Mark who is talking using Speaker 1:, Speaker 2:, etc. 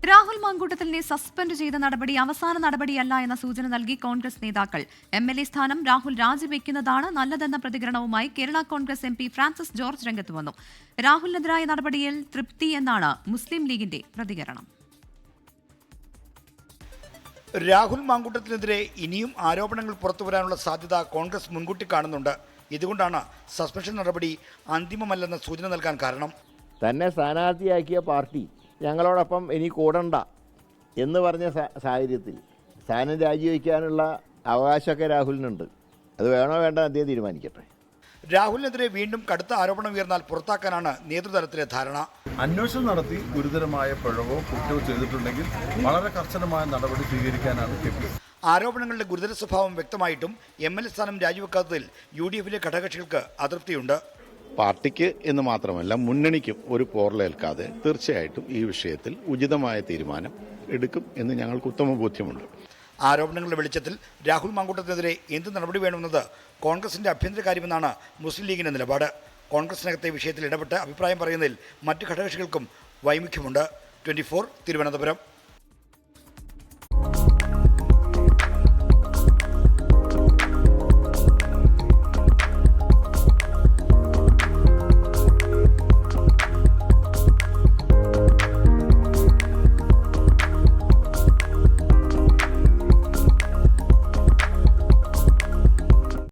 Speaker 1: Rahul മാങ്കൂട്ടത്തിലിനെ suspend ചെയ്ത നടപടി അവസാന നടപടിയല്ല എന്ന സൂചന നൽകി കോൺഗ്രസ് നേതാക്കൾ. MLA സ്ഥാനം രാഹുൽ രാജിവെക്കുന്നതാണ് നല്ലതെന്ന പ്രതികരണവുമായി Kerala Congress MP Francis George രംഗത്ത് വന്നു. രാഹുലിനെതിരായ നടപടിയിൽ തൃപ്തി എന്നാണ് മുസ്ലിം ലീഗിന്റെ പ്രതികരണം.
Speaker 2: രാഹുൽ മാങ്കൂട്ടത്തിനെതിരെ ഇനിയും ആരോപണങ്ങൾ പുറത്തുവരാനുള്ള സാധ്യത കോൺഗ്രസ് മുൻകൂട്ടി കാണുന്നുണ്ട്. ഇതുകൊണ്ടാണ് സസ്പെൻഷൻ നടപടി അന്തിമമല്ലെന്ന സൂചന നൽകാൻ കാരണം.
Speaker 3: തന്നെ സ്ഥാനാർത്ഥിയാക്കിയ പാർട്ടി ഞങ്ങളോടൊപ്പം ഇനി കൂടണ്ട എന്ന് പറഞ്ഞ സാഹചര്യത്തിൽ സ്ഥാനം രാജിവെക്കാനുള്ള അവകാശമൊക്കെ രാഹുലിനുണ്ട്. അത് വേണോ വേണ്ട അദ്ദേഹം തീരുമാനിക്കട്ടെ.
Speaker 2: രാഹുലിനെതിരെ വീണ്ടും കടുത്ത ആരോപണം ഉയർന്നാൽ പുറത്താക്കാനാണ് നേതൃതലത്തിലെ ധാരണ.
Speaker 4: അന്വേഷണം നടത്തി ഗുരുതരമായ പിഴവോ കുറ്റമോ ചെയ്തിട്ടുണ്ടെങ്കിൽ വളരെ കർശനമായ നടപടി സ്വീകരിക്കാനാണ് കെപി.
Speaker 2: ആരോപണങ്ങളുടെ ഗുരുതര സ്വഭാവം വ്യക്തമായിട്ടും MLA സ്ഥാനം രാജിവെക്കാത്തതിൽ UDFിലെ ഘടകകക്ഷികൾക്ക് അതൃപ്തിയുണ്ട്.
Speaker 5: പാർട്ടിക്ക് എന്ന് മാത്രമല്ല മുന്നണിക്കും ഒരു പോറലേൽക്കാതെ തീർച്ചയായിട്ടും ഈ വിഷയത്തിൽ ഉചിതമായ തീരുമാനം എടുക്കും എന്ന് ഞങ്ങൾക്ക് ഉത്തമ ബോധ്യമുണ്ട്.
Speaker 2: ആരോപണങ്ങളുടെ വെളിച്ചത്തിൽ രാഹുൽ മാങ്കൂട്ടത്തിനെതിരെ എന്ത് നടപടി വേണമെന്നത് കോൺഗ്രസിന്റെ ആഭ്യന്തര കാര്യമെന്നാണ് മുസ്ലിം ലീഗിന്റെ നിലപാട്. കോൺഗ്രസിനകത്തെ വിഷയത്തിൽ ഇടപെട്ട് അഭിപ്രായം പറയുന്നതിൽ മറ്റ് ഘടകകക്ഷികൾക്കും വൈമുഖ്യമുണ്ട്. 24 തിരുവനന്തപുരം.